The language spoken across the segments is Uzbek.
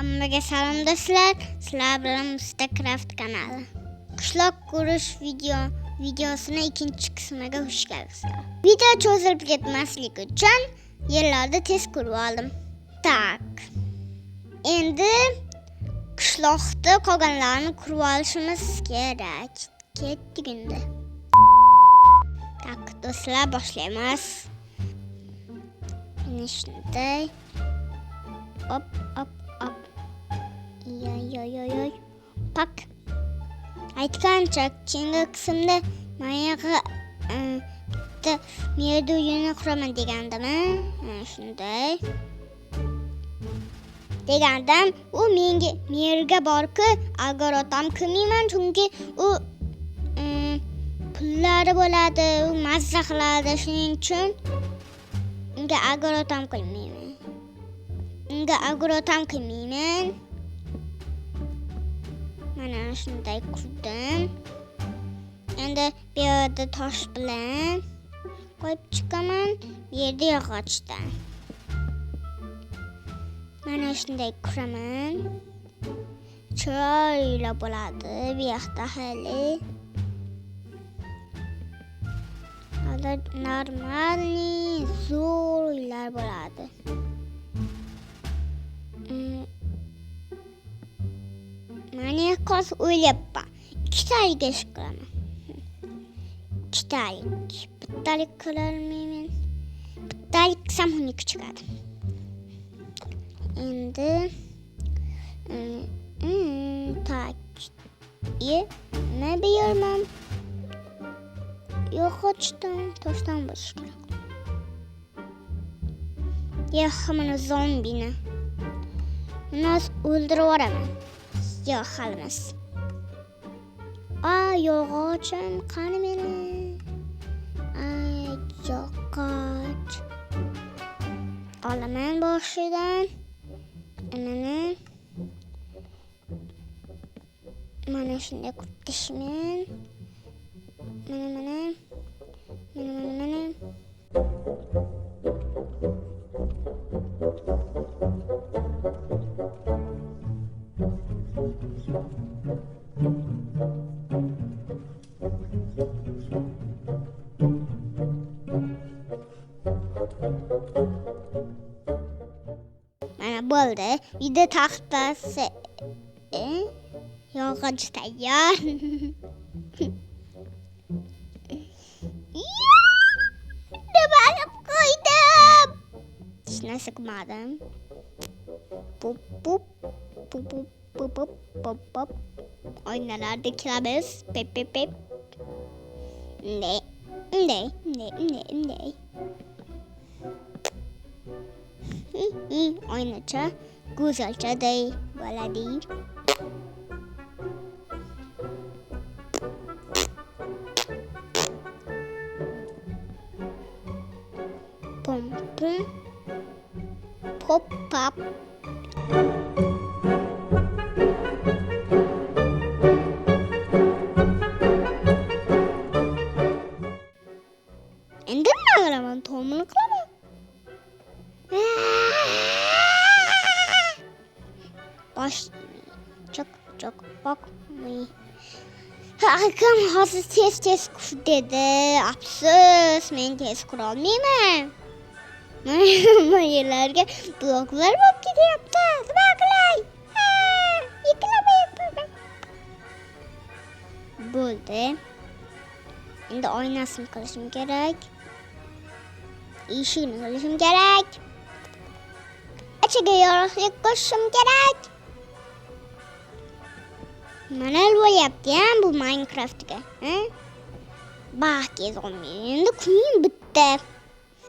Hammaga salom do'stlar. Sizlar bilan Mustaqraft kanali. Qishloq qurish videosini ikkinchi qismiga xush kelibsizlar. Video cho'zilib ketmasligi uchun yerlarda test qurib oldim. Tak. Endi qishloqda qolganlarni qurib olishimiz kerak. Ketdik endi. Tak, do'stlar boshlaymiz. Mana shunday. Hop. Yoy. Pak. Aytgancha keyingi qismda menga bitta merda uyini quraman degandimi? Shunday. Degandim, u menga merga borki, agar otam qilmayman chunki u pullari bo'ladi, u mazza qiladi, shuning uchun unga agar otam qilmayman. Mana shunday qurdim. Endi bu yerda tosh bilan qo'yib chiqaman, bu yerda yog'ochdan. Mana shunday quraman. Chiroyli bo'ladi bu yoqda hali. Normalniy zo'r uylar bo'ladi. Mana qos o'ylabman. Ikkitalik ish qilaman. Bittalik qilolmayman. Bittalik qilsam xunuk chiqadi. Endi tak. Nima berman? Yog'ochdan, toshdan bo'lishi kerak. Mana zombini. Uni o'ldirib yuboraman. Yo'q, halimas. Yog'ochim qani meni? Yog'och. Olaman boshidan. Mana shunday qurtishman. Mana. Mana bo'ldi. Uyda taxtasi yog'och tayyor. Nima qilib qo'ydim? Hech narsa qilmadim. Pop. Oynalarda kiramiz. Pep. Ne. Oynacha, go'zalchaday bo'ladi. Pom. Pop. Endi nima qilaman? Tomini qilaman. Çok bakmayın. Akam hozir tez kur dedi. Afsus, men tez qurolmayman. Mana yerlarga bloklar bo'lib ketyapti. Nima qilay? Yiqilaman. Bo'ldi. Endi oynasini qilishim kerak. Eshikni qilishim kerak. Ichiga yorug'lik qo'shishim kerak. Mana bo'lyapti-ya bu Minecraftga, Baxtga olmayman. Endi kunim bitta.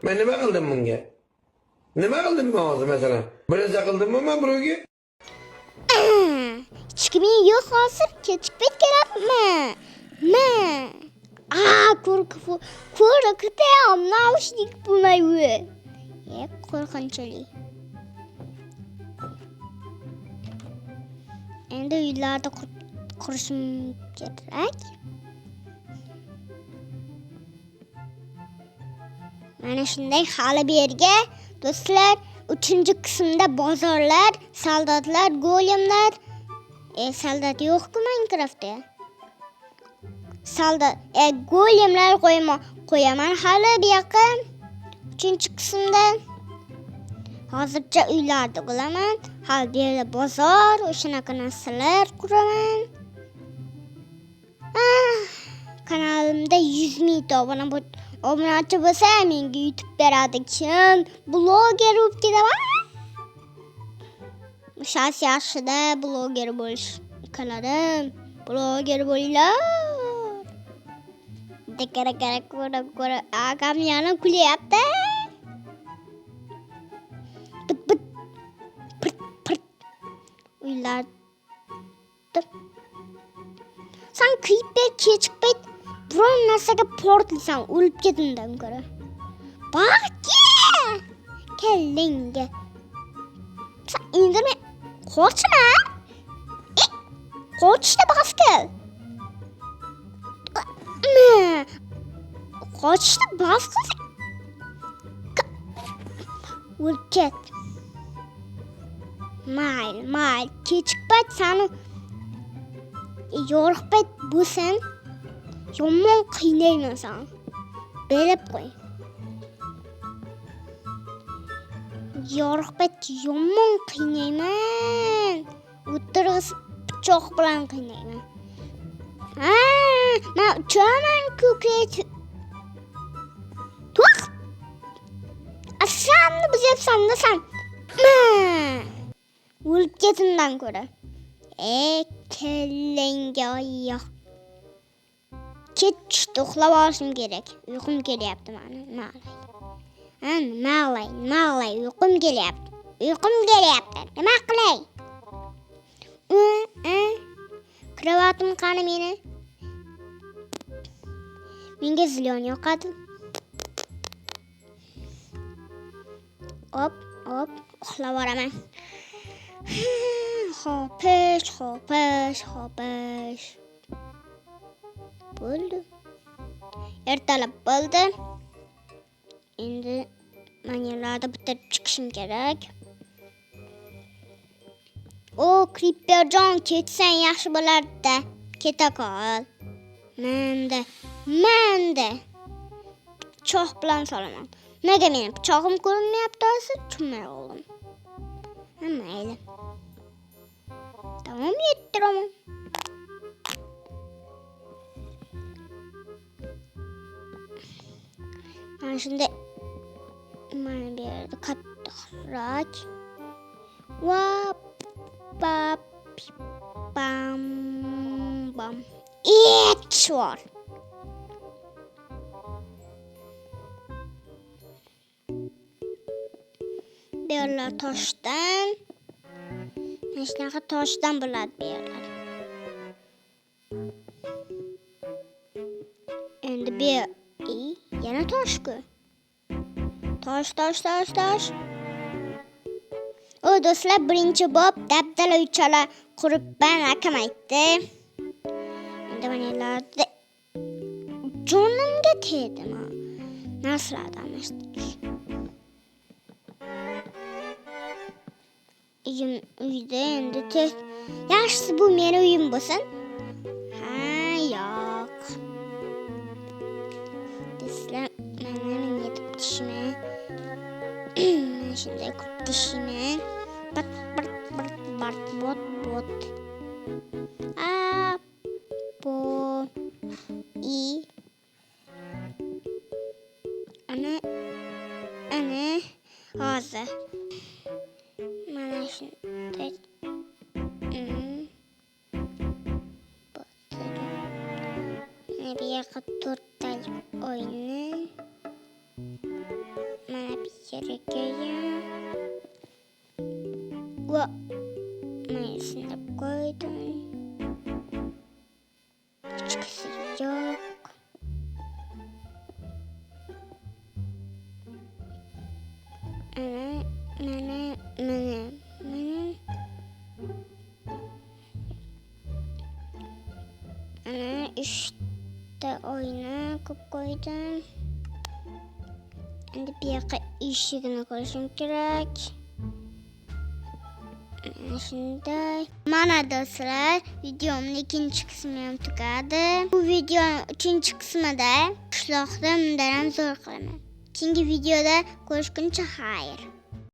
Men nima qildim bunga? Nima qildim men hozir masalan? Birasa qildimmi men birovga? Hech kimga yo'q hozir ketib ketyapman. Qo'rqityapman. Naushnik bo'lmaydi. Qo'rqinchli. Endi uylarda qurishim kerak. Mana shunday hali bu yerga do'stlar 3-qismda bozorlar Soldatlar, golemlar. Soldat yo'q-ku Minecraftda. Golemlar qo'yaman hali bu yoqqa. 3-qismda. Hozircha uylarni qilaman. Hali bu yerda bozor, o'shanaqa narsalar quraman. Kanalimda 100 ming obunachi bo'lsa, menga YouTube beradi kim? Bloger bo'lib ketaman. Shas yaxshida bloger bo'lish kanalim. Bloger bo'linglar. Ko'ra agam yana kulyapti. Uylar. Sen creeper kechib payt biron narsaga portlaysan, o'lib ketindan ko'ra. Baqki! Kellinga. Sen indirme. Qochma. Qochishda bas kel. Qochishda bas qil. O'lib ket. Mayl. Kechib payt seni yorug' payt bo'lsin. Yomon qiynayman sen. Berib qo'y. Yorug' payt yomon qiynayman. O'tirg'izib pichoq bilan qiynayman. Men uchaman ko'krak. To'q. Asamni buzyapsan-da sen. O'lib ketindan ko'ra. Kellenga oyoq. Kech uxlab olishim kerak. Uyqum kelyapti meni. Ma'lay, uyqum kelyapti. Nima qilay? Kravatim qani meni? Menga zilyon yoqadi. Hop, uxlab olaman. Xo'pish. Bo'ldi. Ertalab bo'ldi. Endi maniyalarni bitirib chiqishim kerak. Creeperjon, ketsang yaxshi bo'lardi-da. Keta qol. Menda. Pichoq bilan solaman. Nega meni pichog'im ko'rinmayapti hozir? Tushunmay qoldim. Mayli. Davom ettiraman. Mana shunday mana bu yerda qattiqroq. Bam. Ekshor. Bu yerlar toshdan. Mana shunaqa toshdan bo'ladi bu yerlar. Endi bu yana tosh-ku. Tosh. Do'stlar, birinchi bob dabdala uychalar quribman, akam aytdi. Endi maniyalarda jonimga tegdimi? Narsalardan eshitdik. Uyda endi yaxshisi bu meni uyim bo'lsin. Yo'q. Do'stlar, men yetib tishman. Shunday ko'p tishman. Bot. Ana hozir. Mana shunday. Bu yoqqa 4 talik oyni. Mana bu yerga mana shuni qo'ydim. Hechqisi yo'q. Mana. Ana 3 ta oyna ko'p qo'ydim. Endi bu yoqqa eshigini qo'yishim kerak. Shunday. Mana do'stlar, videomning ikkinchi qismi ham tugadi. Bu video uchinchi qismida qishloqda mundaram zo'r qilaman. Keyingi videoda ko'rishguncha xayr.